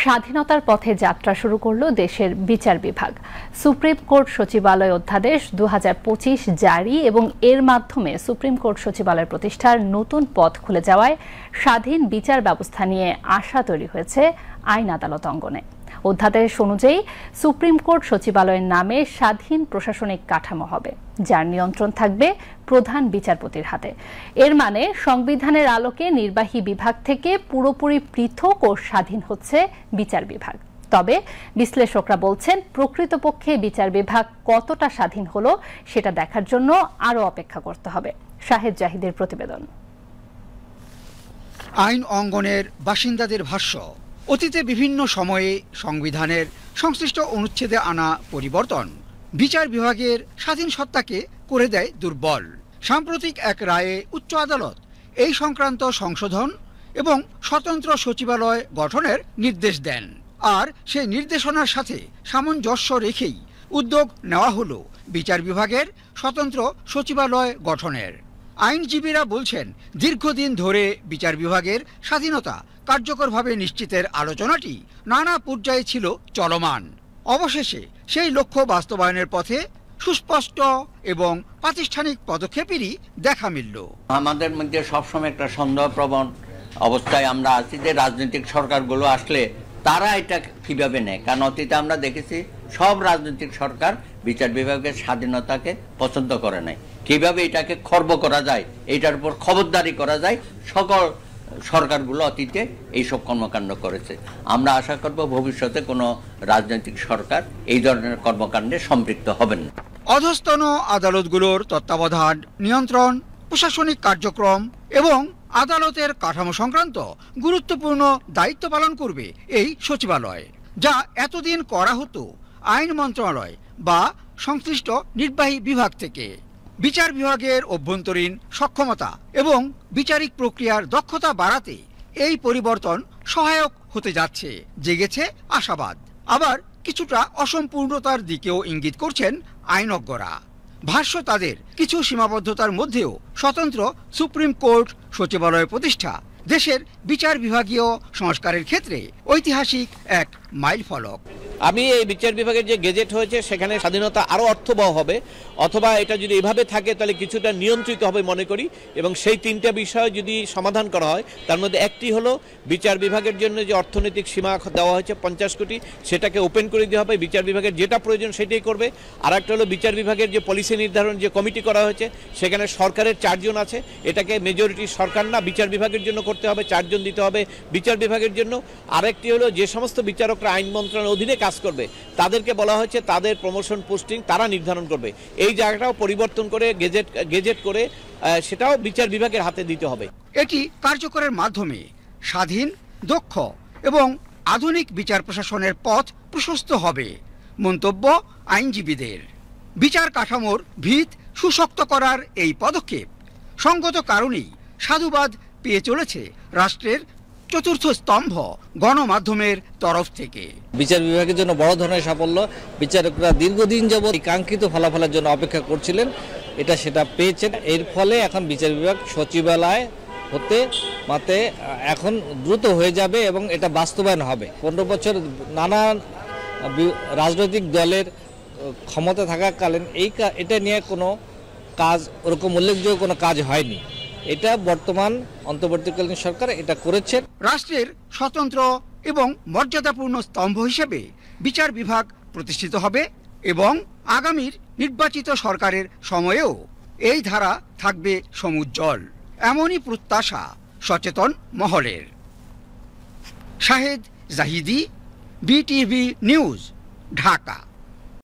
স্বাধীনতার পথে যাত্রা শুরু করল দেশের বিচার বিভাগ। সুপ্রিম কোর্ট সচিবালয় অধ্যাদেশ 2025 জারি এবং এর মাধ্যমে সুপ্রিম কোর্ট সচিবালয় প্রতিষ্ঠার নতুন পথ খুলে যাওয়ায় স্বাধীন বিচার ব্যবস্থা নিয়ে আশা তৈরি হয়েছে আইন আদালত অঙ্গনে। অধ্যাদেশ অনুযায়ী সুপ্রিম কোর্ট সচিবালয়ের নামে স্বাধীন প্রশাসনিক কাঠামো হবে, যার নিয়ন্ত্রণ থাকবে প্রধান বিচারপতির হাতে। এর মানে সংবিধানের আলোকে নির্বাহী বিভাগ থেকে পুরোপুরি পৃথক ও স্বাধীন হচ্ছে বিচার বিভাগ। তবে বিশ্লেষকরা বলছেন, প্রকৃতপক্ষে বিচার বিভাগ কতটা স্বাধীন হলো সেটা দেখার জন্য আরও অপেক্ষা করতে হবে। শাহেদ জাহিদের প্রতিবেদন। আইন অঙ্গনের বাসিন্দাদের ভাষ্য, অতীতে বিভিন্ন সময়ে সংবিধানের সংশ্লিষ্ট অনুচ্ছেদে আনা পরিবর্তন বিচার বিভাগের স্বাধীন সত্তাকে করে দেয় দুর্বল। সাম্প্রতিক এক রায়ে উচ্চ আদালত এই সংক্রান্ত সংশোধন এবং স্বতন্ত্র সচিবালয় গঠনের নির্দেশ দেন। আর সেই নির্দেশনার সাথে সামঞ্জস্য রেখেই উদ্যোগ নেওয়া হলো বিচার বিভাগের স্বতন্ত্র সচিবালয় গঠনের। আইনজীবীরা বলছেন, দীর্ঘদিন ধরে বিচার বিভাগের স্বাধীনতা কার্যকরভাবে নিশ্চিতের আলোচনাটি নানা পর্যায়ে ছিল চলমান। অবশেষে সেই লক্ষ্য বাস্তবায়নের পথে সুস্পষ্ট এবং প্রাতিষ্ঠানিক পদক্ষেপেরই দেখা মিলল। আমাদের মধ্যে সবসময় একটা সন্দেহপ্রবণ অবস্থায় আমরা আছি যে রাজনৈতিক সরকারগুলো আসলে তারা এটা কিভাবে নেয়। কারণ অতীতে আমরা দেখেছি সব রাজনৈতিক সরকার বিচার বিভাগের স্বাধীনতাকে পছন্দ করে নাই। কিভাবে এটাকে খর্ব করা যায়, এটার উপর খবরদারি করা যায়, সকল সরকারগুলো অতীতে এইসব কর্মকাণ্ড করেছে। আমরা আশা করব ভবিষ্যতে কোনো রাজনৈতিক সরকার এই ধরনের কর্মকাণ্ডে সম্পৃক্ত হবেন না। অধস্তন আদালতগুলোর তত্ত্বাবধান, নিয়ন্ত্রণ, প্রশাসনিক কার্যক্রম এবং আদালতের কাঠামো সংক্রান্ত গুরুত্বপূর্ণ দায়িত্ব পালন করবে এই সচিবালয়, যা এতদিন করা হতো আইন মন্ত্রণালয় বা সংশ্লিষ্ট নির্বাহী বিভাগ থেকে। বিচার বিভাগের অভ্যন্তরীণ সক্ষমতা এবং বিচারিক প্রক্রিয়ার দক্ষতা বাড়াতে এই পরিবর্তন সহায়ক হতে যাচ্ছে, জেগেছে আশাবাদ। আবার কিছুটা অসম্পূর্ণতার দিকেও ইঙ্গিত করছেন আইনজ্ঞরা। ভাষ্য, তাদের কিছু সীমাবদ্ধতার মধ্যেও স্বতন্ত্র সুপ্রিম কোর্ট সচিবালয় প্রতিষ্ঠা দেশের বিচার বিভাগীয় সংস্কারের ক্ষেত্রে ঐতিহাসিক এক মাইলফলক। আমি এই বিচার বিভাগের যে গেজেট হয়েছে সেখানে স্বাধীনতা আরও অর্থবহ হবে, অথবা এটা যদি এভাবে থাকে তাহলে কিছুটা নিয়ন্ত্রিত হবে মনে করি। এবং সেই তিনটা বিষয় যদি সমাধান করা হয়, তার মধ্যে একটি হলো বিচার বিভাগের জন্য যে অর্থনৈতিক সীমা দেওয়া হয়েছে 50 কোটি, সেটাকে ওপেন করে দেওয়া হবে, বিচার বিভাগের যেটা প্রয়োজন সেটাই করবে। আর একটা হলো বিচার বিভাগের যে পলিসি নির্ধারণ যে কমিটি করা হয়েছে, সেখানে সরকারের 4 জন আছে, এটাকে মেজরিটি সরকার না বিচার বিভাগের জন্য করতে হবে, 4 জন দিতে হবে বিচার বিভাগের জন্য। আরেকটি হলো যে সমস্ত বিচারকরা আইন মন্ত্রণালয়ের অধীনে কাজ করবে তাদেরকে বলা হয়েছে তাদের প্রমোশন পোস্টিং তারা নির্ধারণ করবে। এই জায়গাটাও পরিবর্তন করে গেজেট করে সেটাও বিচার বিভাগের হাতে দিতে হবে। এটি কার্যকরের মাধ্যমে স্বাধীন, দক্ষ এবং আধুনিক বিচার প্রশাসনের পথ প্রশস্ত হবে মন্তব্য আইনজীবীদের। বিচার কাঠামোর ভিত সুশক্ত করার এই পদক্ষেপ সঙ্গত কারণেই সাধুবাদ পেয়ে চলেছে রাষ্ট্রের চতুর্থ স্তম্ভ গণমাধ্যমের তরফ থেকে। বিচার বিভাগের জন্য বড় ধরনের সাফল্য। বিচারকরা দীর্ঘদিন যাবৎ কাঙ্ক্ষিত ফলাফলের জন্য অপেক্ষা করছিলেন, সেটা পেয়েছেন। এর ফলে এখন বিচার বিভাগ সচিবালয় হতে মাতে এখন দ্রুত হয়ে যাবে এবং এটা বাস্তবায়ন হবে। 15 বছর নানা রাজনৈতিক দলের ক্ষমতা থাকাকালীন এটা নিয়ে কোনো কাজ, ওরকম উল্লেখযোগ্য কোনো কাজ হয়নি। এটা বর্তমান অন্তর্বর্তীকালীন সরকার এটা করেছেন। রাষ্ট্রের স্বতন্ত্র এবং মর্যাদাপূর্ণ স্তম্ভ হিসেবে বিচার বিভাগ প্রতিষ্ঠিত হবে এবং আগামীর নির্বাচিত সরকারের সময়েও এই ধারা থাকবে সমুজ্জ্বল, এমনই প্রত্যাশা সচেতন মহলের। Shahed Zahidi, BTV news, Dhaka.